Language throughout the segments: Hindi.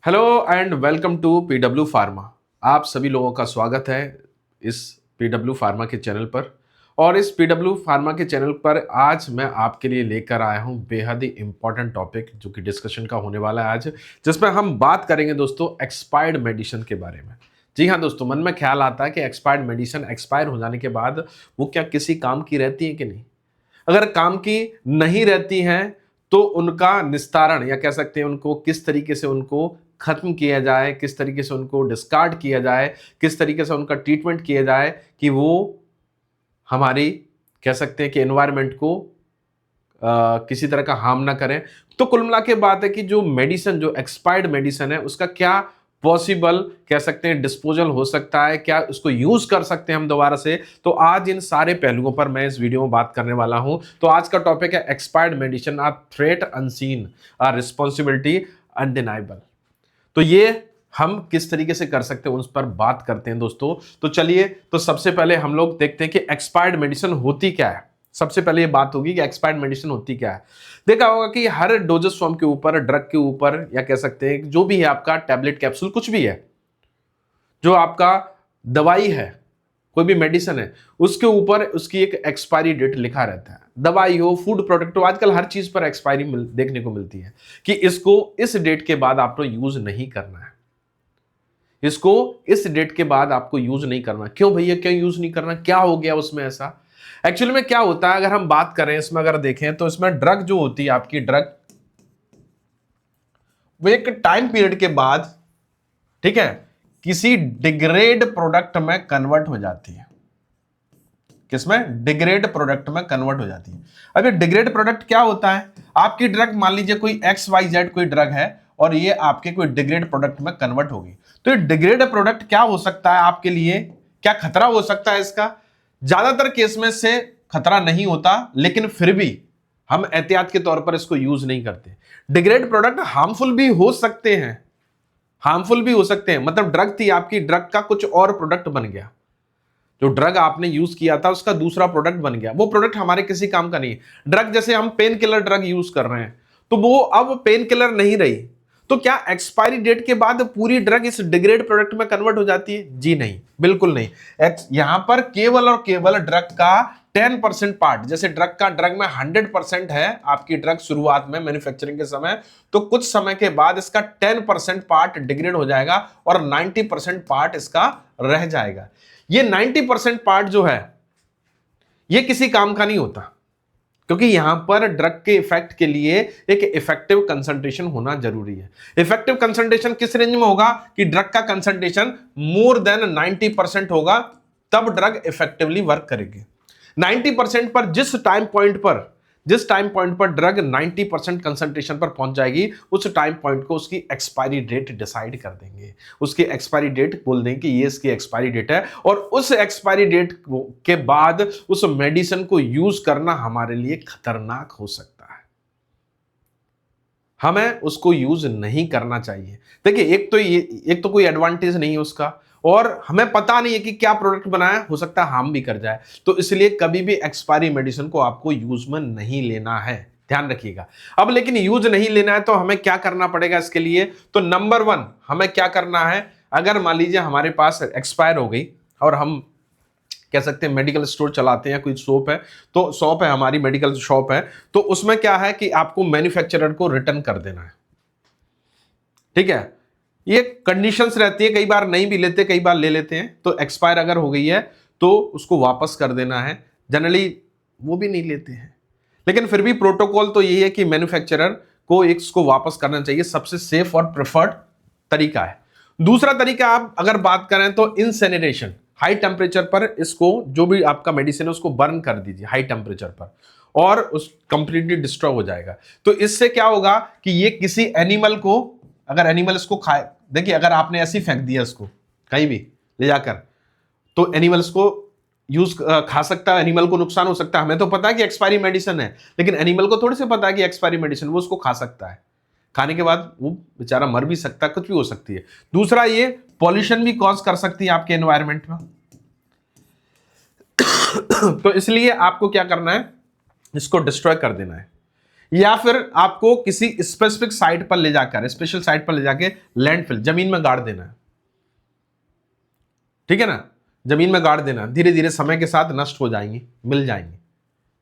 Hello and welcome to PW pharma. आप सभी लोगों का स्वागत है इस पीडब्ल्यू फार्मा के चैनल पर। और इस पीडब्ल्यू फार्मा के चैनल पर आज मैं आपके लिए लेकर आया हूं बेहद ही इंपॉर्टेंट टॉपिक जो कि डिस्कशन का होने वाला है आज, जिसमें हम बात करेंगे दोस्तों एक्सपायर्ड मेडिसिन के बारे में। जी हाँ दोस्तों, मन में ख्याल आता है कि एक्सपायर्ड मेडिसिन एक्सपायर हो जाने के बाद वो क्या किसी काम की रहती है कि नहीं। अगर काम की नहीं रहती हैं तो उनका निस्तारण या कह सकते हैं उनको किस तरीके से उनको खत्म किया जाए, किस तरीके से उनको डिस्कार्ड किया जाए, किस तरीके से उनका ट्रीटमेंट किया जाए कि वो हमारी कह सकते हैं कि एनवायरनमेंट को किसी तरह का हार्म ना करें। तो कुल मिला के बात है कि जो मेडिसिन, जो एक्सपायर्ड मेडिसिन है, उसका क्या पॉसिबल कह सकते हैं डिस्पोजल हो सकता है, क्या उसको यूज कर सकते हैं हम दोबारा से। तो आज इन सारे पहलुओं पर मैं इस वीडियो में बात करने वाला हूं। तो आज का टॉपिक है expired medicine are threat unseen are responsibility undeniable. तो ये हम किस तरीके से कर सकते हैं उस पर बात करते हैं दोस्तों। तो चलिए, तो सबसे पहले हम लोग देखते हैं कि एक्सपायर्ड मेडिसिन होती क्या है। सबसे पहले ये बात होगी कि एक्सपायर्ड मेडिसिन होती क्या है। देखा होगा कि हर डोजेस फॉर्म के ऊपर, ड्रग के ऊपर, या कह सकते हैं जो भी है आपका टैबलेट, कैप्सूल, कुछ भी है, जो आपका दवाई है, कोई भी मेडिसिन है, उसके ऊपर उसकी एक एक्सपायरी डेट लिखा रहता है। दवाई हो, फूड प्रोडक्ट हो, आजकल हर चीज पर एक्सपायरी देखने को मिलती है कि इसको इस डेट के बाद आपको यूज नहीं करना है, इसको इस डेट के बाद आपको यूज नहीं करना। क्यों भैया, क्यों यूज नहीं करना, क्या हो गया उसमें ऐसा। एक्चुअली में क्या होता है, अगर हम बात करें इसमें, अगर देखें तो इसमें ड्रग जो होती है आपकी, ड्रग वो एक टाइम पीरियड के बाद, ठीक है, किसी डिग्रेड प्रोडक्ट में कन्वर्ट हो जाती है। किसमें? डिग्रेड प्रोडक्ट में कन्वर्ट हो जाती है। अब ये डिग्रेड प्रोडक्ट क्या होता है? आपकी ड्रग, मान लीजिए कोई XYZ कोई ड्रग है और ये आपके कोई डिग्रेड प्रोडक्ट में कन्वर्ट होगी। तो ये डिग्रेड प्रोडक्ट क्या हो सकता है आपके लिए, क्या खतरा हो सकता है इसका? ज्यादातर केस में से खतरा नहीं होता, लेकिन फिर भी हम एहतियात के तौर पर इसको यूज नहीं करते। डिग्रेड प्रोडक्ट हार्मफुल भी हो सकते हैं, हार्मफुल भी हो सकते हैं। मतलब ड्रग थी आपकी, ड्रग का कुछ और प्रोडक्ट बन गया, जो ड्रग आपने यूज किया था उसका दूसरा प्रोडक्ट बन गया, वो प्रोडक्ट हमारे किसी काम का नहीं है। ड्रग जैसे हम पेन किलर ड्रग यूज कर रहे हैं, तो वो अब पेन किलर नहीं रही, तो क्या एक्सपायरी डेट के बाद पूरी ड्रग इस डिग्रेड प्रोडक्ट में कन्वर्ट हो जाती है? जी नहीं, बिल्कुल नहीं। यहां पर केवल और केवल ड्रग का 10% पार्ट, जैसे ड्रग में 100% है आपकी ड्रग शुरुआत में मैन्युफैक्चरिंग के समय, तो कुछ समय के बाद इसका 10% पार्ट डिग्रेड हो जाएगा और 90% पार्ट इसका रह जाएगा। ये 90% पार्ट जो है ये किसी काम का नहीं होता, क्योंकि यहां पर ड्रग के इफेक्ट के लिए एक इफेक्टिव कंसंट्रेशन होना जरूरी है। इफेक्टिव कंसंट्रेशन किस रेंज में होगा कि ड्रग का कंसंट्रेशन मोर देन 90% होगा, तब ड्रग इफेक्टिवली वर्क करेगी। 90% पर जिस टाइम पॉइंट पर ड्रग 90% कंसंट्रेशन पर पहुंच जाएगी, उस टाइम पॉइंट को उसकी एक्सपायरी डेट डिसाइड कर देंगे। उसकी एक्सपायरी डेट बोल देंगे कि ये इसकी एक्सपायरी डेट है, और उस एक्सपायरी डेट के बाद उस मेडिसिन को यूज करना हमारे लिए खतरनाक हो सकता है। हमें उसको यूज नहीं करना चाहिए। देखिए, एक तो कोई एडवांटेज नहीं है उसका, और हमें पता नहीं है कि क्या प्रोडक्ट बनाया, हो सकता है हार्म भी कर जाए। तो इसलिए कभी भी एक्सपायरी मेडिसिन को आपको यूज में नहीं लेना है, ध्यान रखिएगा। अब लेकिन यूज नहीं लेना है तो हमें क्या करना पड़ेगा इसके लिए? तो नंबर 1 हमें क्या करना है, अगर मान लीजिए हमारे पास एक्सपायर हो गई और हम कह सकते हैं मेडिकल स्टोर चलाते हैं, कोई शॉप है, तो शॉप है हमारी, मेडिकल शॉप है, तो उसमें क्या है कि आपको मैन्युफैक्चरर को रिटर्न कर देना है। ठीक है, ये कंडीशंस रहती है, कई बार नहीं भी लेते, कई बार ले लेते हैं। तो एक्सपायर अगर हो गई है तो उसको वापस कर देना है। जनरली वो भी नहीं लेते हैं, लेकिन फिर भी प्रोटोकॉल तो यही है कि मैन्युफैक्चरर को इसको वापस करना चाहिए, सबसे सेफ और प्रेफर्ड तरीका है। दूसरा तरीका आप अगर बात करें तो इंसेनरेशन, हाई टेम्परेचर पर इसको, जो भी आपका मेडिसिन है उसको बर्न कर दीजिए हाई टेम्परेचर पर, और उस कंप्लीटली डिस्ट्रॉय हो जाएगा। तो इससे क्या होगा कि ये किसी एनिमल को, अगर एनिमल इसको खाए, देखिए अगर आपने ऐसे ही फेंक दिया इसको कहीं भी ले जाकर, तो एनिमल इसको यूज खा सकता है, एनिमल को नुकसान हो सकता है। हमें तो पता है कि एक्सपायरी मेडिसिन है, लेकिन एनिमल को थोड़ी से पता है कि एक्सपायरी मेडिसिन, वो उसको खा सकता है। खाने के बाद वो बेचारा मर भी सकता है, कुछ भी हो सकती है। दूसरा, ये पॉल्यूशन भी कॉज कर सकती है आपके एनवायरनमेंट में। तो इसलिए आपको क्या करना है, इसको डिस्ट्रॉय कर देना है। या फिर आपको किसी स्पेसिफिक साइट पर ले जाकर, स्पेशल साइट पर ले जाके लैंडफिल, जमीन में गाड़ देना है, ठीक है ना, जमीन में गाड़ देना, धीरे धीरे समय के साथ नष्ट हो जाएंगी, मिल जाएंगी,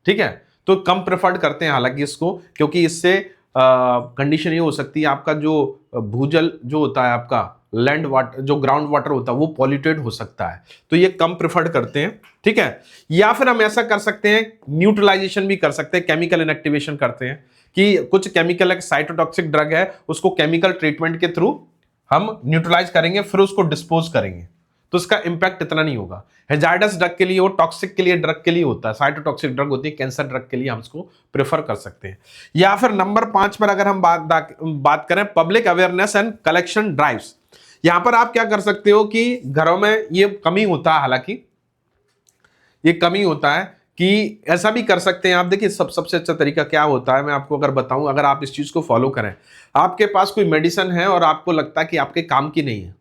ठीक है। तो कम प्रेफर्ड करते हैं हालांकि इसको, क्योंकि इससे कंडीशन ये हो सकती है आपका जो भूजल जो होता है, आपका लैंड वाटर, जो ग्राउंड वाटर होता है, वो पॉल्यूटेड हो सकता है, तो ये कम प्रेफर्ड करते हैं, ठीक है। या फिर हम ऐसा कर सकते हैं, न्यूट्रलाइजेशन भी कर सकते हैं, केमिकल इनएक्टिवेशन करते हैं कि कुछ केमिकल साइटोटॉक्सिक ड्रग है, उसको केमिकल ट्रीटमेंट के थ्रू हम न्यूट्रलाइज करेंगे, फिर उसको डिस्पोज करेंगे, तो इसका इंपैक्ट इतना नहीं होगा। हैजार्डस ड्रग के लिए, वो टॉक्सिक के लिए, ड्रग के लिए होता है, साइटोटॉक्सिक ड्रग होती है, कैंसर ड्रग के लिए हम इसको प्रेफर कर सकते हैं। या फिर नंबर 5 पर अगर हम बात करें, public awareness and collection drives. यहां पर आप क्या कर सकते हो कि घरों में ये कमी होता है, हालांकि ये कमी होता है कि ऐसा भी कर सकते हैं आप। देखिए सबसे अच्छा तरीका क्या होता है, मैं आपको अगर बताऊं, अगर आप इस चीज को फॉलो करें, आपके पास कोई मेडिसिन है और आपको लगता है कि आपके काम की नहीं है,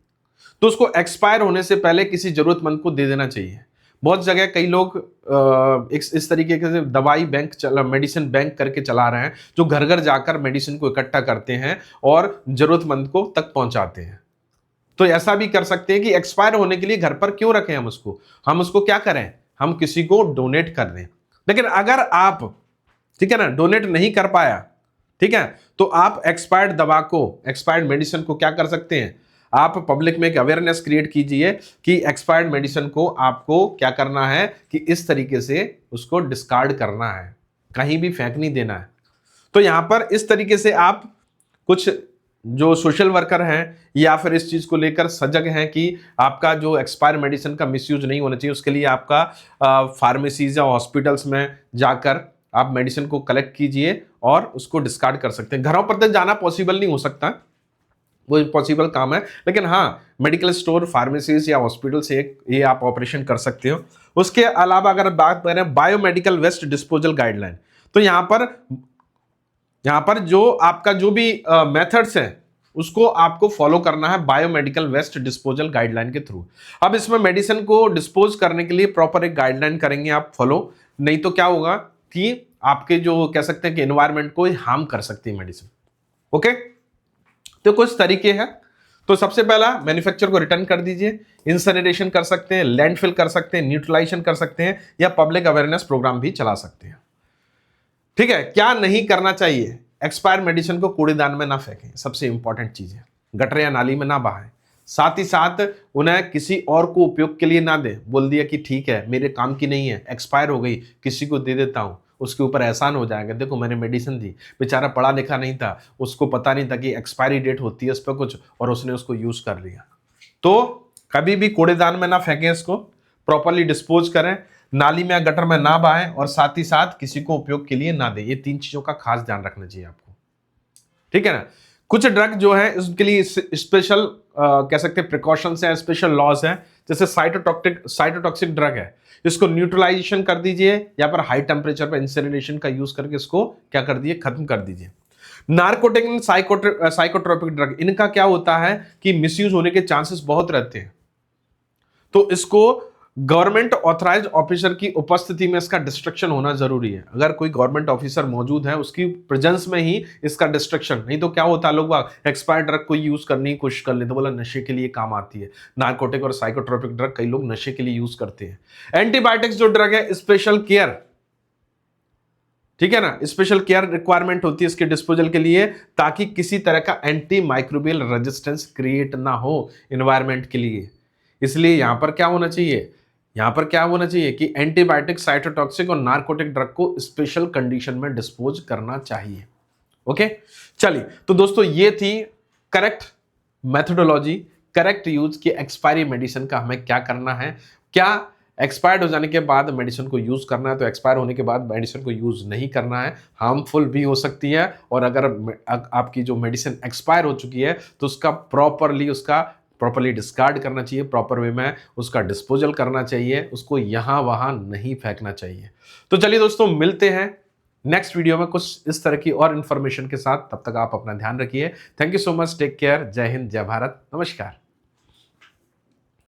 तो उसको एक्सपायर होने से पहले किसी जरूरतमंद को दे देना चाहिए। बहुत जगह कई लोग इस तरीके से दवाई बैंक, मेडिसिन बैंक करके चला रहे हैं, जो घर घर जाकर मेडिसिन को इकट्ठा करते हैं और जरूरतमंद को तक पहुंचाते हैं। तो ऐसा भी कर सकते हैं कि एक्सपायर होने के लिए घर पर क्यों रखें हम उसको क्या करें, हम किसी को डोनेट कर दें। लेकिन अगर आप, ठीक है ना, डोनेट नहीं कर पाया, ठीक है, तो आप एक्सपायर्ड दवा को, एक्सपायर्ड मेडिसिन को क्या कर सकते हैं, आप पब्लिक में एक अवेयरनेस क्रिएट कीजिए कि एक्सपायर्ड मेडिसिन को आपको क्या करना है, कि इस तरीके से उसको डिस्कार्ड करना है, कहीं भी फेंक नहीं देना है। तो यहां पर इस तरीके से आप कुछ जो सोशल वर्कर हैं या फिर इस चीज को लेकर सजग हैं कि आपका जो एक्सपायर मेडिसिन का मिसयूज नहीं होना चाहिए, उसके लिए आपका फार्मेसीज या हॉस्पिटल्स में जाकर आप मेडिसिन को कलेक्ट कीजिए और उसको डिस्कार्ड कर सकते हैं। घरों पर तक जाना पॉसिबल नहीं हो सकता, वो पॉसिबल काम है, लेकिन हाँ, मेडिकल स्टोर, फार्मेसीज या हॉस्पिटल से ये आप ऑपरेशन कर सकते हो। उसके अलावा अगर बात करें बायोमेडिकल वेस्ट डिस्पोजल गाइडलाइन, तो यहां पर जो आपका जो भी मेथड्स हैं उसको आपको फॉलो करना है बायोमेडिकल वेस्ट डिस्पोजल गाइडलाइन के थ्रू। अब इसमें मेडिसिन को डिस्पोज करने के लिए प्रॉपर एक गाइडलाइन करेंगे आप फॉलो, नहीं तो क्या होगा कि आपके जो कह सकते हैं कि एनवायरमेंट को हार्म कर सकती है मेडिसिन। ओके, तो कुछ तरीके हैं। तो सबसे पहला, मैन्युफैक्चर को रिटर्न कर दीजिए, इंसिनरेशन कर सकते हैं, लैंडफिल कर सकते हैं, न्यूट्रलाइजेशन कर सकते हैं, या पब्लिक अवेयरनेस प्रोग्राम भी चला सकते हैं। ठीक है, क्या नहीं करना चाहिए, एक्सपायर मेडिसिन को कूड़ेदान में ना फेंकें, सबसे इंपॉर्टेंट चीज है। गटर या नाली में ना बहाएं, साथ ही साथ उन्हें किसी और को उपयोग के लिए ना दें। बोल दिया कि ठीक है मेरे काम की नहीं है, एक्सपायर हो गई, किसी को दे देता हूं, उसके ऊपर एहसान हो जाएगा, देखो मैंने मेडिसिन दी, बेचारा पढ़ा लिखा नहीं था, उसको पता नहीं था कि एक्सपायरी डेट होती है उस पर कुछ, और उसने उसको यूज कर लिया। तो कभी भी कूड़ेदान में ना फेंकें, इसको प्रॉपरली डिस्पोज करें, नाली में या गटर में ना बहाएं, और साथ ही साथ किसी को उपयोग के लिए ना दें। ये 3 चीजों का खास ध्यान रखना चाहिए आपको, ठीक है ना। कुछ ड्रग जो है उसके लिए स्पेशल कह सकते हैं प्रिकॉशंस हैं, स्पेशल लॉज हैं, जैसे साइटोटॉक्सिक ड्रग है, इसको न्यूट्रलाइजेशन कर दीजिए, या पर हाई टेम्परेचर पर इंसिनरेशन का यूज करके इसको क्या कर दीजिए, खत्म कर दीजिए। नार्कोटिक एंड साइकोट्रोपिक ड्रग, इनका क्या होता है कि मिसयूज होने के चांसेस बहुत रहते हैं, तो इसको गवर्नमेंट ऑथराइज्ड ऑफिसर की उपस्थिति में इसका डिस्ट्रक्शन होना जरूरी है। अगर कोई गवर्नमेंट ऑफिसर मौजूद है उसकी प्रेजेंस में ही इसका डिस्ट्रक्शन, नहीं तो क्या होता है, लोग एक्सपायर्ड ड्रग को यूज करने की कोशिश कर लेते, बोला नशे के लिए काम आती है। नार्कोटिक और साइकोट्रोपिक ड्रग कई लोग नशे के लिए यूज करते हैं। एंटीबायोटिक्स जो ड्रग है, स्पेशल केयर, ठीक है ना, स्पेशल केयर रिक्वायरमेंट होती है इसके डिस्पोजल के लिए, ताकि किसी तरह का एंटी माइक्रोबियल रेजिस्टेंस क्रिएट ना हो एनवायरमेंट के लिए। इसलिए यहां पर क्या होना चाहिए, कि एंटीबायोटिक, साइटोटॉक्सिक और नार्कोटिक ड्रग को स्पेशल कंडीशन में डिस्पोज करना चाहिए। ओके, चलिए, तो दोस्तों ये थी करेक्ट मेथोडोलॉजी, करेक्ट यूज की एक्सपायरी मेडिसिन का हमें क्या करना है। क्या एक्सपायर्ड हो जाने के बाद मेडिसिन को यूज करना है, तो एक्सपायर होने के बाद मेडिसिन को यूज नहीं करना है, हार्मफुल भी हो सकती है। और अगर आपकी जो मेडिसिन एक्सपायर हो चुकी है तो उसका प्रॉपरली डिस्कार्ड करना चाहिए, प्रॉपर वे में उसका डिस्पोजल करना चाहिए, उसको यहां वहां नहीं फेंकना चाहिए। तो चलिए दोस्तों, मिलते हैं नेक्स्ट वीडियो में कुछ इस तरह की और इंफॉर्मेशन के साथ। तब तक आप अपना ध्यान रखिए। Thank you so much, take care, जय हिंद, जय भारत, नमस्कार।